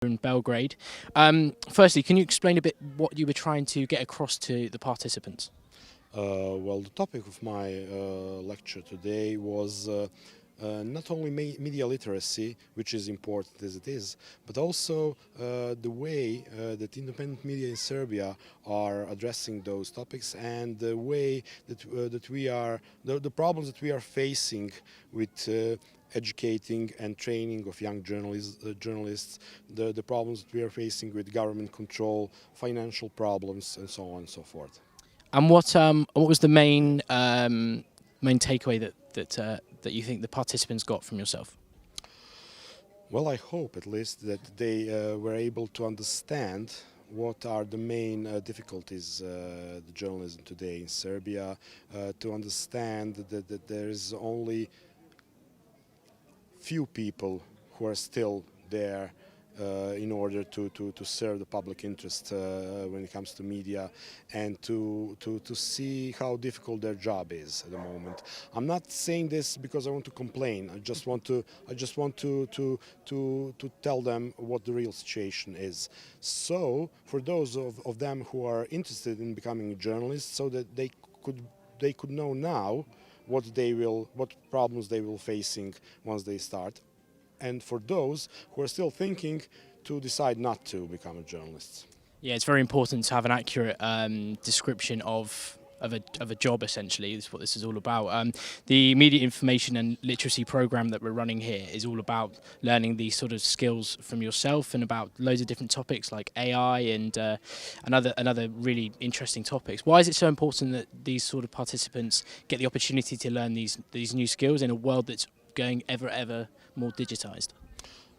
in Belgrade. Firstly, can you explain a bit what you were trying to get across to the participants? Well, the topic of my lecture today was not only media literacy, which is important as it is, but also the way that independent media in Serbia are addressing those topics, and the way that we are the problems that we are facing with educating and training of young journalists, the problems that we are facing with government control, financial problems, and so on and so forth. And what was the main takeaway that you think the participants got from yourself? Well, I hope at least that they were able to understand what are the main difficulties the journalism today in Serbia, to understand that there is only few people who are still there in order to serve the public interest when it comes to media, and to see how difficult their job is at the moment. I'm not saying this because I want to complain. I just want to tell them what the real situation is. So for those of them who are interested in becoming journalists, so that they could know now what problems they will facing once they start, and for those who are still thinking to decide not to become a journalist. Yeah, it's very important to have an accurate description of a job. Essentially, is what this is all about. The media information and literacy program that we're running here is all about learning these sort of skills from yourself, and about loads of different topics like AI and another really interesting topics. Why is it so important that these sort of participants get the opportunity to learn these new skills in a world that's going ever more digitized?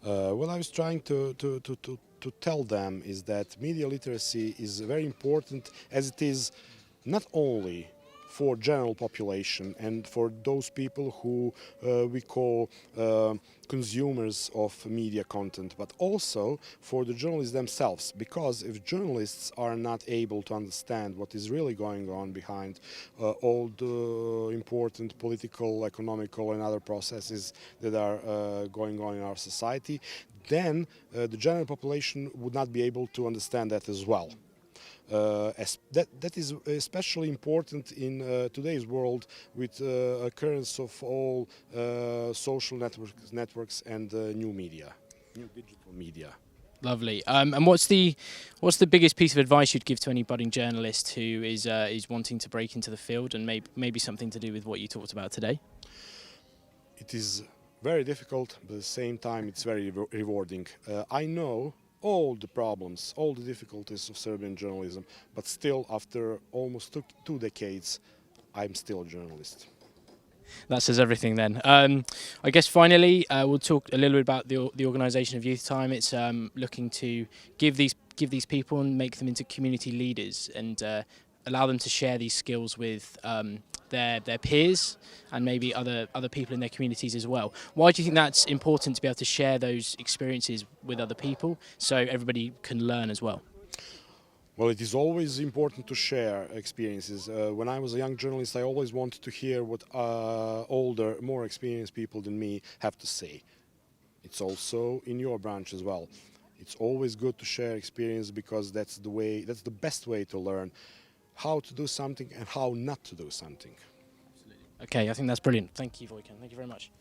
What I was trying to tell them is that media literacy is very important, as it is not only for general population and for those people who we call consumers of media content, but also for the journalists themselves. Because if journalists are not able to understand what is really going on behind all the important political, economical and other processes that are going on in our society, then the general population would not be able to understand that as well. That is especially important in today's world, with occurrence of all social networks and new digital media. Lovely. And what's the biggest piece of advice you'd give to any budding journalist who is wanting to break into the field, and maybe something to do with what you talked about today? It is very difficult, but at the same time it's very rewarding. I know all the problems, all the difficulties of Serbian journalism, but still, after almost two decades, I'm still a journalist. That says everything then. I guess finally, we'll talk a little bit about the organisation of Youth Time. It's looking to give these people and make them into community leaders, and allow them to share these skills with their peers and maybe other people in their communities as well. Why do you think that's important, to be able to share those experiences with other people so everybody can learn as well? Well, it is always important to share experiences. When I was a young journalist, I always wanted to hear what older, more experienced people than me have to say. It's also in your branch as well. It's always good to share experience, because that's the best way to learn how to do something and how not to do something. Okay, I think that's brilliant. Thank you, Voykan. Thank you very much.